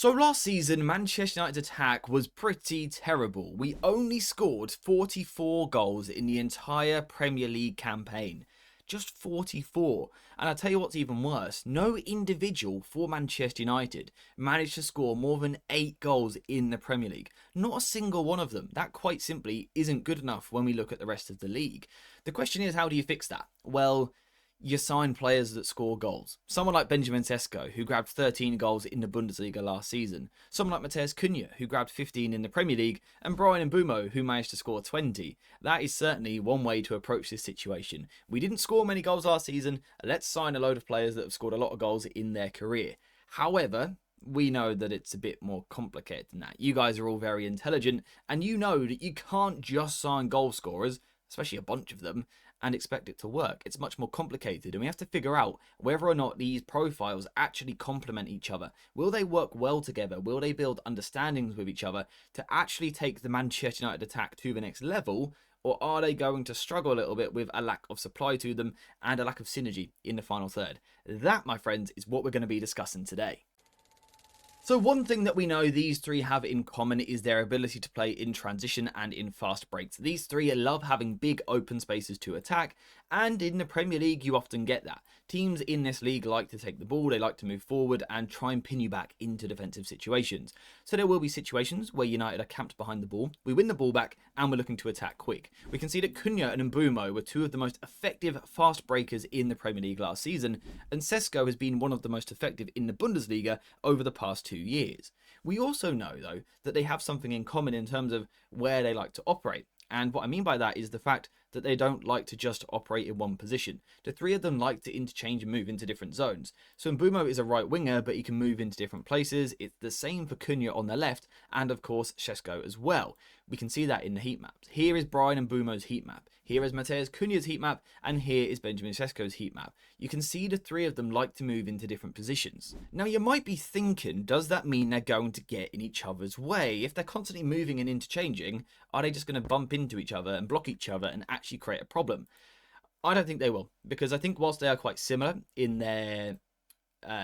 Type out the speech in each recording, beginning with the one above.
So last season, Manchester United's attack was pretty terrible. We only scored 44 goals in the entire Premier League campaign. Just 44. And I'll tell you what's even worse. No individual for Manchester United managed to score more than 8 goals in the Premier League. Not a single one of them. That quite simply isn't good enough when we look at the rest of the league. The question is, how do you fix that? Well, you sign players that score goals. Someone like Benjamin Sesko, who grabbed 13 goals in the Bundesliga last season. Someone like Mbeumo and Cunha, who grabbed 15 in the Premier League. And Bryan Mbeumo, who managed to score 20. That is certainly one way to approach this situation. We didn't score many goals last season. Let's sign a load of players that have scored a lot of goals in their career. However, we know that it's a bit more complicated than that. You guys are all very intelligent, and you know that you can't just sign goal scorers, especially a bunch of them, and expect it to work. It's much more complicated, and we have to figure out whether or not these profiles actually complement each other. Will they work well together? Will they build understandings with each other to actually take the Manchester United attack to the next level? Or are they going to struggle a little bit with a lack of supply to them and a lack of synergy in the final third? That, my friends, is what we're going to be discussing today. So one thing that we know these three have in common is their ability to play in transition and in fast breaks. These three love having big open spaces to attack, and in the Premier League you often get that. Teams in this league like to take the ball, they like to move forward and try and pin you back into defensive situations. So there will be situations where United are camped behind the ball, we win the ball back and we're looking to attack quick. We can see that Cunha and Mbeumo were two of the most effective fast breakers in the Premier League last season, and Sesko has been one of the most effective in the Bundesliga over the past 2 years. We also know, though, that they have something in common in terms of where they like to operate. And what I mean by that is the fact that they don't like to just operate in one position. The three of them like to interchange and move into different zones. So Mbeumo is a right winger, but he can move into different places. It's the same for Cunha on the left, and of course Sesko as well. We can see that in the heat maps. Here is Bryan Mbeumo's heat map. Here is Mbeumo and Cunha's heat map, and here is Benjamin Sesko's heat map. You can see the three of them like to move into different positions. Now you might be thinking, does that mean they're going to get in each other's way? If they're constantly moving and interchanging, are they just going to bump into each other and block each other and actually create a problem? I don't think they will, because I think whilst they are quite similar in their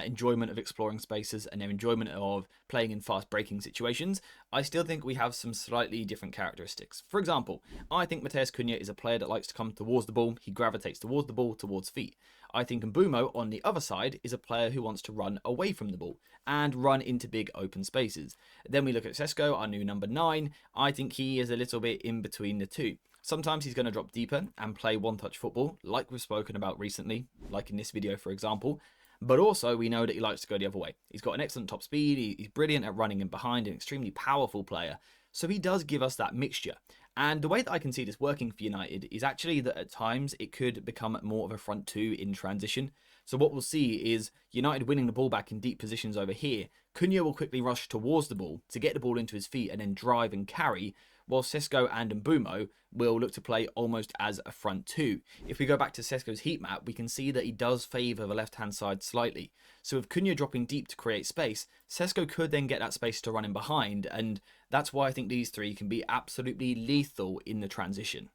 enjoyment of exploring spaces and their enjoyment of playing in fast breaking situations, I still think we have some slightly different characteristics. For example, I think Mbeumo and Cunha is a player that likes to come towards the ball. He gravitates towards the ball, towards feet. I think Mbeumo, on the other side, is a player who wants to run away from the ball and run into big open spaces. Then we look at Sesko, our new number 9. I think he is a little bit in between the two. Sometimes he's going to drop deeper and play one-touch football, like we've spoken about recently, like in this video, for example. But also, we know that he likes to go the other way. He's got an excellent top speed, he's brilliant at running in behind, an extremely powerful player. So he does give us that mixture. And the way that I can see this working for United is actually that at times it could become more of a front two in transition. So what we'll see is United winning the ball back in deep positions over here. Cunha will quickly rush towards the ball to get the ball into his feet and then drive and carry, while Sesko and Mbeumo will look to play almost as a front two. If we go back to Sesko's heat map, we can see that he does favour the left-hand side slightly. So with Cunha dropping deep to create space, Sesko could then get that space to run in behind, and that's why I think these three can be absolutely lethal in the transition.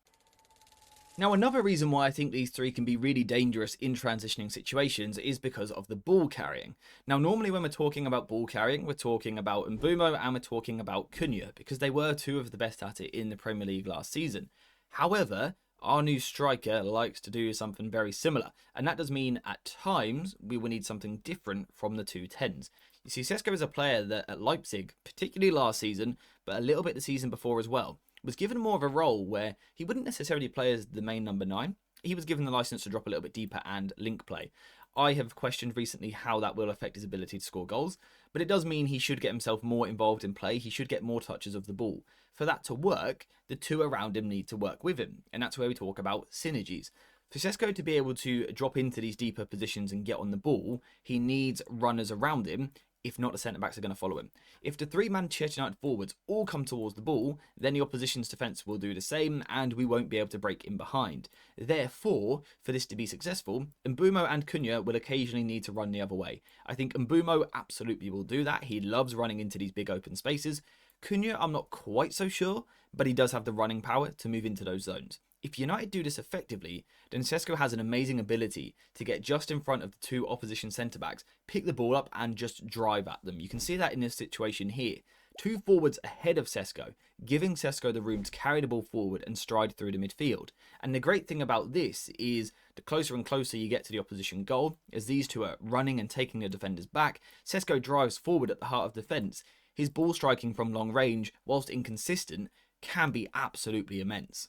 Now, another reason why I think these three can be really dangerous in transitioning situations is because of the ball carrying. Now, normally when we're talking about ball carrying, we're talking about Mbeumo and we're talking about Cunha, because they were two of the best at it in the Premier League last season. However, our new striker likes to do something very similar, and that does mean at times we will need something different from the two 10s. You see, Sesko is a player that at Leipzig, particularly last season, but a little bit the season before as well, was given more of a role where he wouldn't necessarily play as the main number 9. He was given the license to drop a little bit deeper and link play. I have questioned recently how that will affect his ability to score goals, but it does mean he should get himself more involved in play. He should get more touches of the ball. For that to work, the two around him need to work with him, and that's where we talk about synergies. For Sesko to be able to drop into these deeper positions and get on the ball, he needs runners around him. If not, the centre-backs are going to follow him. If the three Manchester United forwards all come towards the ball, then the opposition's defence will do the same, and we won't be able to break in behind. Therefore, for this to be successful, Mbeumo and Cunha will occasionally need to run the other way. I think Mbeumo absolutely will do that. He loves running into these big open spaces. Cunha, I'm not quite so sure, but he does have the running power to move into those zones. If United do this effectively, then Sesko has an amazing ability to get just in front of the two opposition centre-backs, pick the ball up and just drive at them. You can see that in this situation here. Two forwards ahead of Sesko, giving Sesko the room to carry the ball forward and stride through the midfield. And the great thing about this is the closer and closer you get to the opposition goal, as these two are running and taking the defenders back, Sesko drives forward at the heart of defence. His ball striking from long range, whilst inconsistent, can be absolutely immense.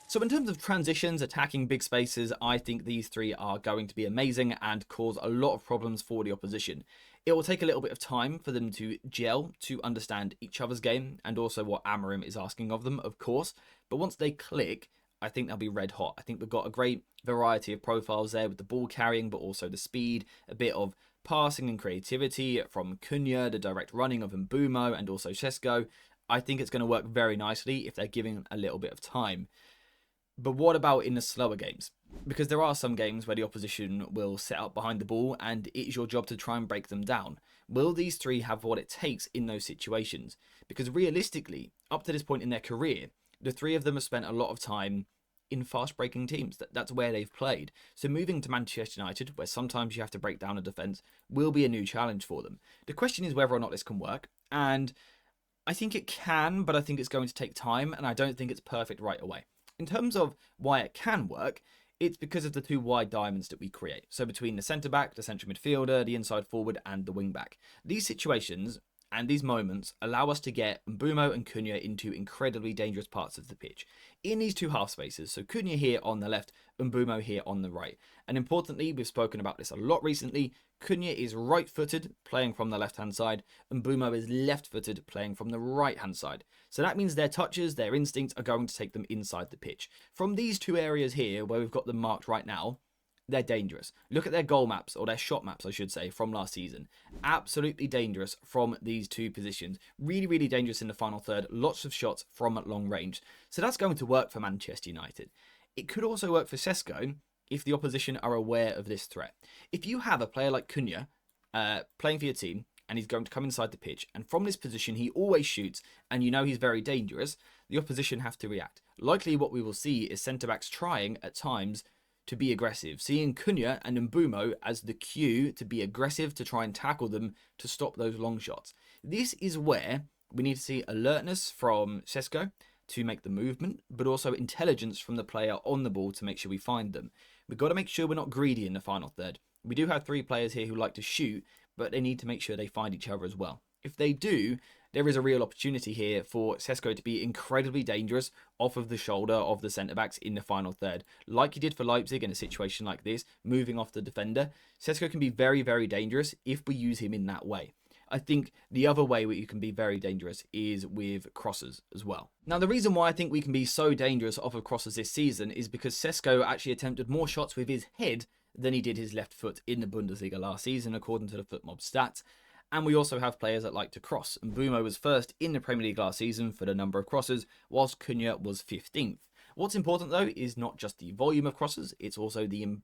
So in terms of transitions, attacking big spaces, I think these three are going to be amazing and cause a lot of problems for the opposition. It will take a little bit of time for them to gel, to understand each other's game, and also what Amorim is asking of them, of course. But once they click, I think they'll be red hot. I think we've got a great variety of profiles there with the ball carrying, but also the speed, a bit of passing and creativity from Cunha, the direct running of Mbeumo, and also Sesko. I think it's going to work very nicely if they're giving a little bit of time. But what about in the slower games? Because there are some games where the opposition will set up behind the ball and it is your job to try and break them down. Will these three have what it takes in those situations? Because realistically, up to this point in their career, the three of them have spent a lot of time in fast-breaking teams. That's where they've played. So moving to Manchester United, where sometimes you have to break down a defence, will be a new challenge for them. The question is whether or not this can work. And I think it can, but I think it's going to take time, and I don't think it's perfect right away. In terms of why it can work, it's because of the two wide diamonds that we create. So between the centre-back, the central midfielder, the inside forward, and the wing-back. These situations and these moments allow us to get Mbeumo and Cunha into incredibly dangerous parts of the pitch. In these two half spaces, so Cunha here on the left, Mbeumo here on the right. And importantly, we've spoken about this a lot recently, Cunha is right-footed, playing from the left-hand side, and Mbeumo is left-footed, playing from the right-hand side. So that means their touches, their instincts are going to take them inside the pitch. From these two areas here, where we've got them marked right now, they're dangerous. Look at their goal maps, or their shot maps, I should say, from last season. Absolutely dangerous from these two positions. Really, really dangerous in the final third. Lots of shots from long range. So that's going to work for Manchester United. It could also work for Sesko if the opposition are aware of this threat. If you have a player like Cunha playing for your team, and he's going to come inside the pitch, and from this position he always shoots, and you know he's very dangerous, the opposition have to react. Likely what we will see is centre-backs trying, at times, to be aggressive, seeing Cunha and Mbeumo as the cue to be aggressive, to try and tackle them, to stop those long shots. This is where we need to see alertness from Sesko to make the movement, but also intelligence from the player on the ball to make sure we find them. We've got to make sure we're not greedy in the final third. We do have three players here who like to shoot, but they need to make sure they find each other as well. If they do, there is a real opportunity here for Sesko to be incredibly dangerous off of the shoulder of the centre-backs in the final third. Like he did for Leipzig in a situation like this, moving off the defender, Sesko can be very, very dangerous if we use him in that way. I think the other way where you can be very dangerous is with crosses as well. Now, the reason why I think we can be so dangerous off of crosses this season is because Sesko actually attempted more shots with his head than he did his left foot in the Bundesliga last season, according to the FootMob stats. And we also have players that like to cross. Mbeumo was first in the Premier League last season for the number of crosses, whilst Cunha was 15th. What's important, though, is not just the volume of crosses, it's also the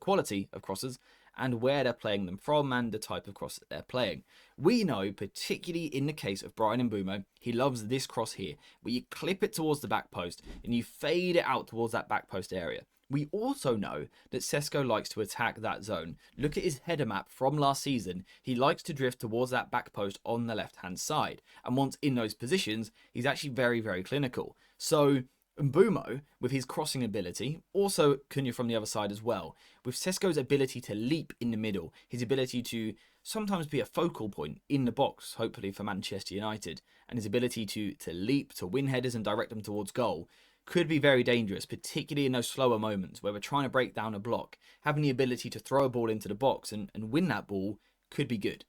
quality of crosses and where they're playing them from and the type of cross that they're playing. We know, particularly in the case of Bryan Mbeumo, he loves this cross here, where you clip it towards the back post and you fade it out towards that back post area. We also know that Sesko likes to attack that zone. Look at his header map from last season. He likes to drift towards that back post on the left-hand side. And once in those positions, he's actually very, very clinical. So Mbeumo, with his crossing ability, also Cunha from the other side as well, with Sesko's ability to leap in the middle, his ability to sometimes be a focal point in the box, hopefully for Manchester United, and his ability to leap, to win headers and direct them towards goal, could be very dangerous, particularly in those slower moments where we're trying to break down a block. Having the ability to throw a ball into the box and win that ball could be good.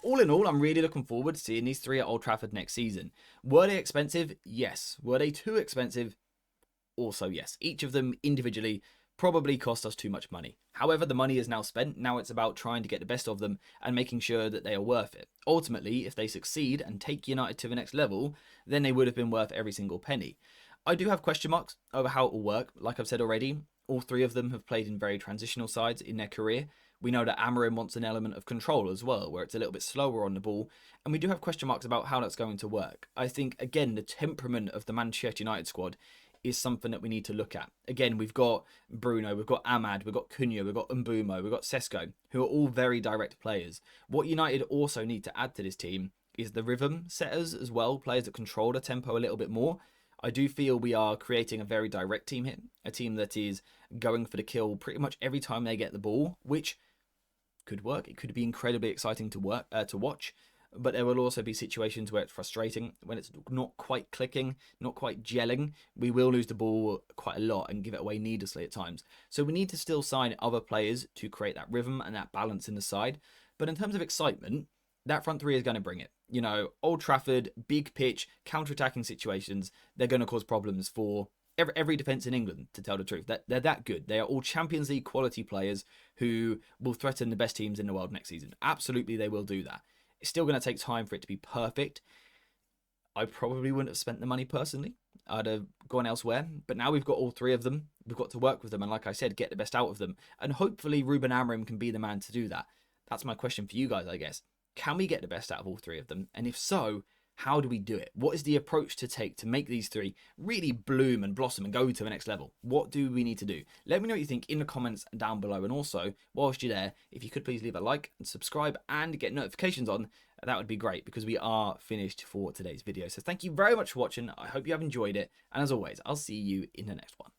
All in all, I'm really looking forward to seeing these three at Old Trafford next season. Were they expensive? Yes. Were they too expensive? Also yes. Each of them individually probably cost us too much money. However, the money is now spent. Now it's about trying to get the best of them and making sure that they are worth it. Ultimately, if they succeed and take United to the next level, then they would have been worth every single penny. I do have question marks over how it will work. Like I've said already, all three of them have played in very transitional sides in their career, We know that Amorim wants an element of control as well, where it's a little bit slower on the ball. And we do have question marks about how that's going to work. I think, again, the temperament of the Manchester United squad is something that we need to look at. Again, we've got Bruno, we've got Ahmad, we've got Cunha, we've got Mbeumo, we've got Sesko, who are all very direct players. What United also need to add to this team is the rhythm setters as well, players that control the tempo a little bit more. I do feel we are creating a very direct team here, a team that is going for the kill pretty much every time they get the ball, which could work. It could be incredibly exciting to watch, but there will also be situations where it's frustrating when it's not quite clicking, not quite gelling. We will lose the ball quite a lot and give it away needlessly at times. So we need to still sign other players to create that rhythm and that balance in the side. But in terms of excitement, that front three is going to bring it. You know, Old Trafford, big pitch, counter-attacking situations, they're going to cause problems for every defence in England, to tell the truth. They're that good. They are all Champions League quality players who will threaten the best teams in the world next season. Absolutely, they will do that. It's still going to take time for it to be perfect. I probably wouldn't have spent the money personally. I'd have gone elsewhere. But now we've got all three of them. We've got to work with them. And like I said, get the best out of them. And hopefully Ruben Amorim can be the man to do that. That's my question for you guys, I guess. Can we get the best out of all three of them? And if so, how do we do it? What is the approach to take to make these three really bloom and blossom and go to the next level? What do we need to do? Let me know what you think in the comments down below. And also, whilst you're there, if you could please leave a like and subscribe and get notifications on, that would be great because we are finished for today's video. So thank you very much for watching. I hope you have enjoyed it. And as always, I'll see you in the next one.